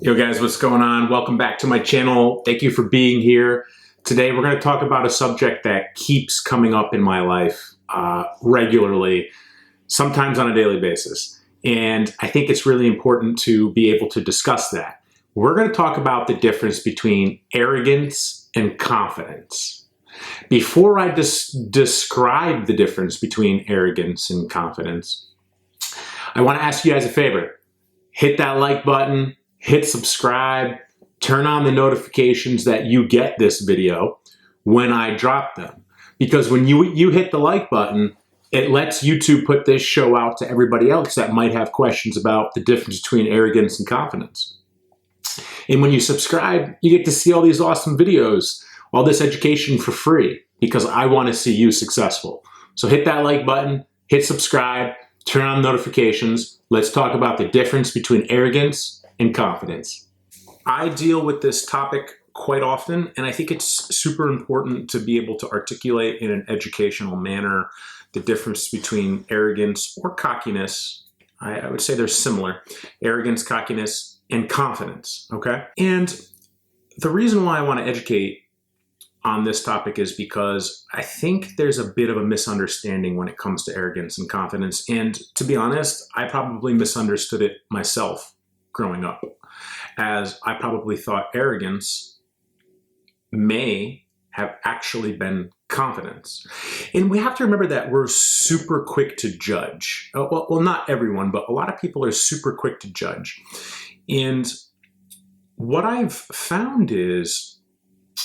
Yo guys, what's going on? Welcome back to my channel. Thank you for being here. Today we're going to talk about a subject that keeps coming up in my life regularly, sometimes on a daily basis. And I think it's really important to be able to discuss that. We're going to talk about the difference between arrogance and confidence. Before I describe the difference between arrogance and confidence, I want to ask you guys a favor. Hit that like button. Hit subscribe, turn on the notifications that you get this video when I drop them. Because when you hit the like button, it lets YouTube put this show out to everybody else that might have questions about the difference between arrogance and confidence. And when you subscribe, you get to see all these awesome videos, all this education for free, because I want to see you successful. So hit that like button, hit subscribe, turn on notifications. Let's talk about the difference between arrogance and confidence. I deal with this topic quite often, and I think it's super important to be able to articulate in an educational manner the difference between arrogance or cockiness. I would say they're similar. Arrogance, cockiness, and confidence, okay? And the reason why I want to educate on this topic is because I think there's a bit of a misunderstanding when it comes to arrogance and confidence. And to be honest, I probably misunderstood it myself growing up, as I probably thought arrogance may have actually been confidence. And we have to remember that we're super quick to judge. Well, not everyone, but a lot of people are super quick to judge. And what I've found is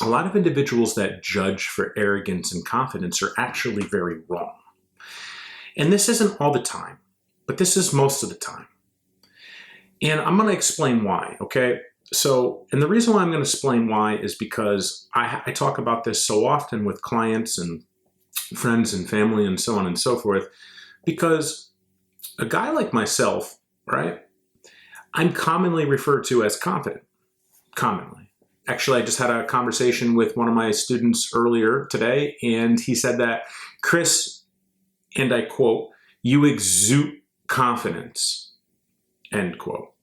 a lot of individuals that judge for arrogance and confidence are actually very wrong. And this isn't all the time, but this is most of the time. And I'm going to explain why, okay? So, and the reason why I'm going to explain why is because I talk about this so often with clients and friends and family and so on and so forth, because a guy like myself, right, I'm commonly referred to as confident, commonly. Actually, I just had a conversation with one of my students earlier today, and he said that, Chris, and I quote, "You exude confidence." End quote.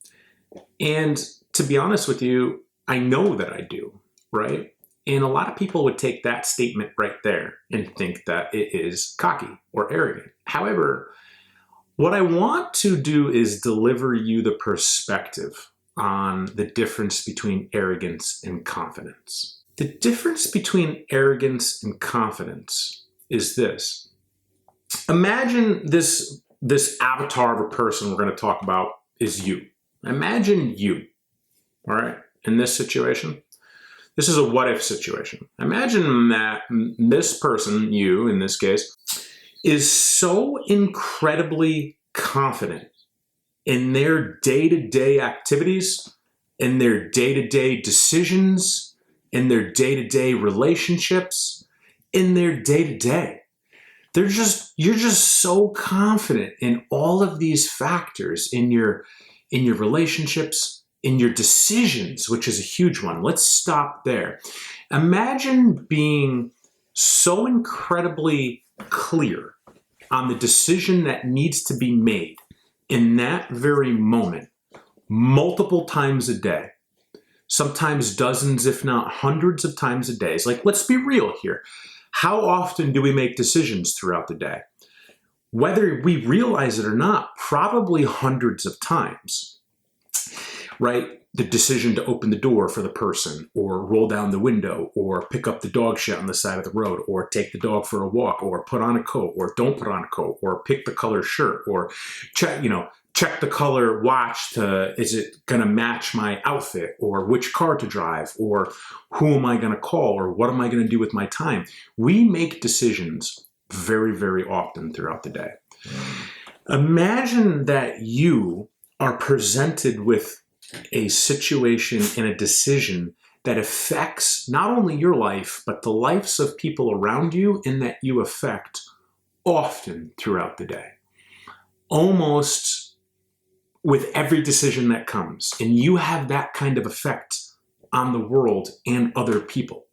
And to be honest with you, I know that I do, right? And a lot of people would take that statement right there and think that it is cocky or arrogant. However, what I want to do is deliver you the perspective on the difference between arrogance and confidence. The difference between arrogance and confidence is this. Imagine this avatar of a person we're going to talk about is you. Imagine you, all right, in this situation. This is a what-if situation. Imagine that this person, you in this case, is so incredibly confident in their day-to-day activities, in their day-to-day decisions, in their day-to-day relationships, in their day-to-day. You're just so confident in all of these factors in your relationships, in your decisions, which is a huge one. Let's stop there. Imagine being so incredibly clear on the decision that needs to be made in that very moment, multiple times a day, sometimes dozens, if not hundreds of times a day. It's like, let's be real here. How often do we make decisions throughout the day? Whether we realize it or not, probably hundreds of times, right? The decision to open the door for the person, or roll down the window, or pick up the dog shit on the side of the road, or take the dog for a walk, or put on a coat, or don't put on a coat, or pick the color shirt, or check the color watch is it going to match my outfit, or which car to drive, or who am I going to call, or what am I going to do with my time? We make decisions very, very often throughout the day. Imagine that you are presented with a situation and a decision that affects not only your life, but the lives of people around you, and that you affect often throughout the day. Almost with every decision that comes, and you have that kind of effect on the world and other people.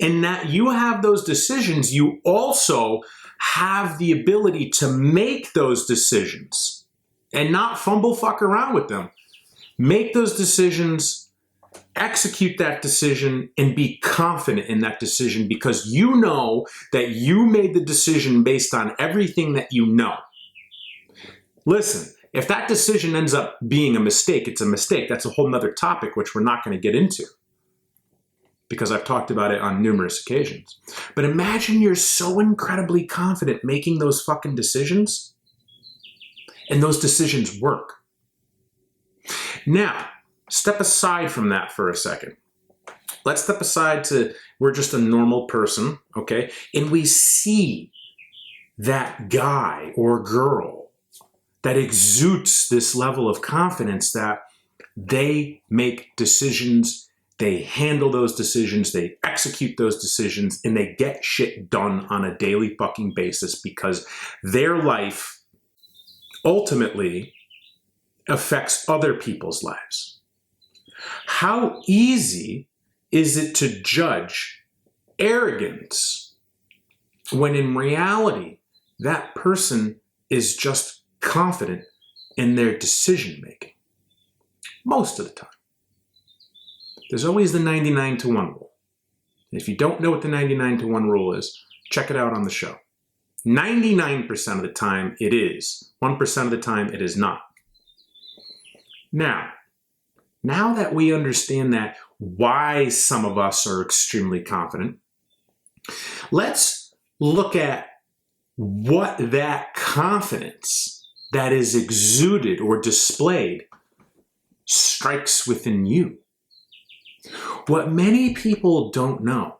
And that you have those decisions, you also have the ability to make those decisions and not fuck around with them. Make those decisions, execute that decision, and be confident in that decision because you know that you made the decision based on everything that you know. Listen, if that decision ends up being a mistake, it's a mistake. That's a whole nother topic, which we're not going to get into because I've talked about it on numerous occasions. But imagine you're so incredibly confident making those fucking decisions, and those decisions work. Now, step aside from that for a second. Let's step aside to we're just a normal person, okay? And we see that guy or girl that exudes this level of confidence that they make decisions, they handle those decisions, they execute those decisions, and they get shit done on a daily fucking basis because their life ultimately affects other people's lives. How easy is it to judge arrogance when in reality that person is just confident in their decision making? Most of the time. There's always the 99-1 rule. And if you don't know what the 99-1 rule is, check it out on the show. 99% of the time it is. 1% of the time it is not. Now that we understand that why some of us are extremely confident, let's look at what that confidence that is exuded or displayed strikes within you. What many people don't know,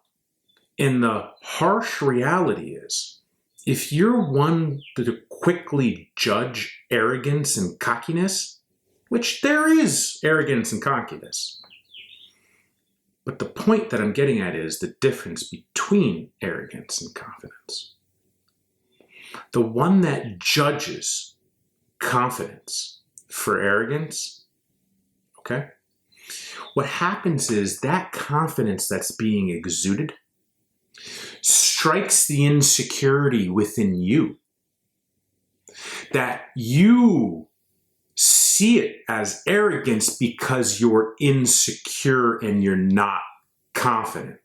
and the harsh reality is, if you're one to quickly judge arrogance and cockiness, which there is arrogance and cockiness, but the point that I'm getting at is the difference between arrogance and confidence. The one that judges confidence for arrogance, okay? What happens is that confidence that's being exuded strikes the insecurity within you. That you see it as arrogance because you're insecure and you're not confident.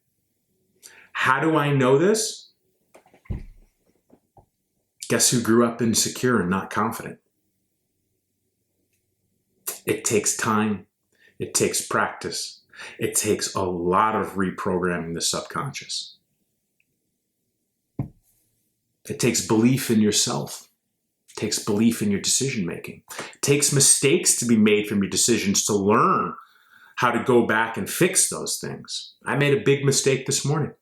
How do I know this? Guess who grew up insecure and not confident? It takes time. It takes practice. It takes a lot of reprogramming the subconscious. It takes belief in yourself. It takes belief in your decision making. It takes mistakes to be made from your decisions to learn how to go back and fix those things. I made a big mistake this morning.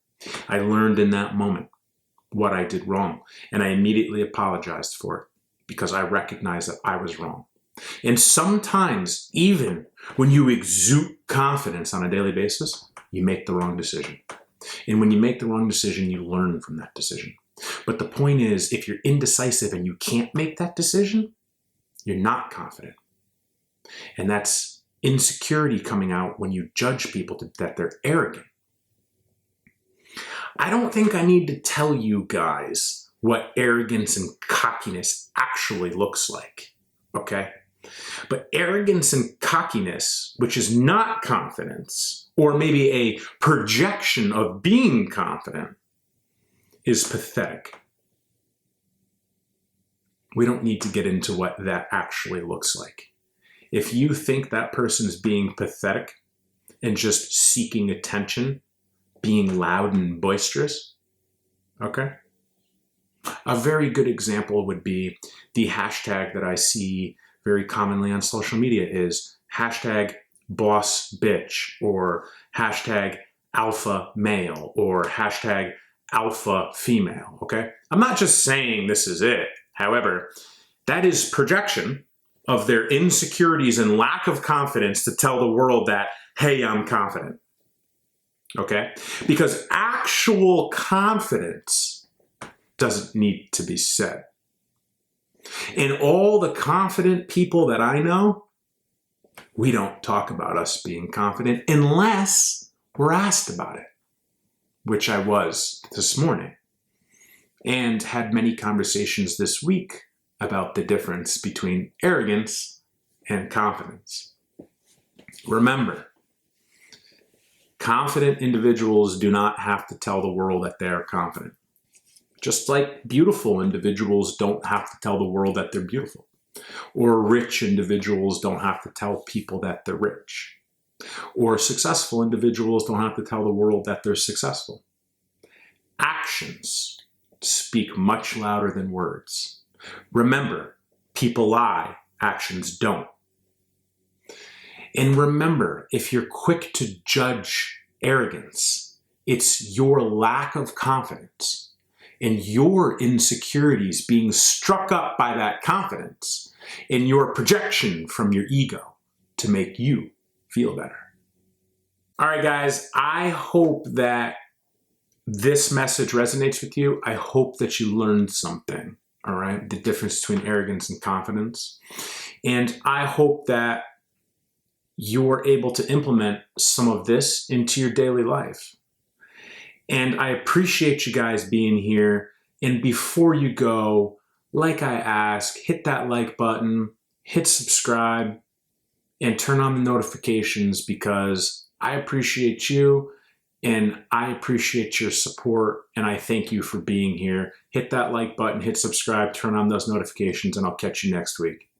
I learned in that moment what I did wrong, and I immediately apologized for it because I recognized that I was wrong. And sometimes, even when you exude confidence on a daily basis, you make the wrong decision. And when you make the wrong decision, you learn from that decision. But the point is, if you're indecisive and you can't make that decision, you're not confident. And that's insecurity coming out when you judge people that they're arrogant. I don't think I need to tell you guys what arrogance and cockiness actually looks like, okay? But arrogance and cockiness, which is not confidence, or maybe a projection of being confident, is pathetic. We don't need to get into what that actually looks like. If you think that person is being pathetic and just seeking attention, being loud and boisterous, okay? A very good example would be the hashtag that I see very commonly on social media is hashtag boss bitch, or hashtag alpha male, or hashtag alpha female, okay? I'm not just saying this is it. However, that is projection of their insecurities and lack of confidence to tell the world that, hey, I'm confident, okay? Because actual confidence doesn't need to be said. And all the confident people that I know, we don't talk about us being confident unless we're asked about it, which I was this morning, and had many conversations this week about the difference between arrogance and confidence. Remember, confident individuals do not have to tell the world that they are confident. Just like beautiful individuals don't have to tell the world that they're beautiful. Or rich individuals don't have to tell people that they're rich. Or successful individuals don't have to tell the world that they're successful. Actions speak much louder than words. Remember, people lie, actions don't. And remember, if you're quick to judge arrogance, it's your lack of confidence and your insecurities being struck up by that confidence and your projection from your ego to make you feel better. All right, guys, I hope that this message resonates with you. I hope that you learned something, all right? The difference between arrogance and confidence. And I hope that you're able to implement some of this into your daily life. And I appreciate you guys being here. And before you go, like I ask, hit that like button, hit subscribe, and turn on the notifications because I appreciate you and I appreciate your support and I thank you for being here. Hit that like button, hit subscribe, turn on those notifications, and I'll catch you next week.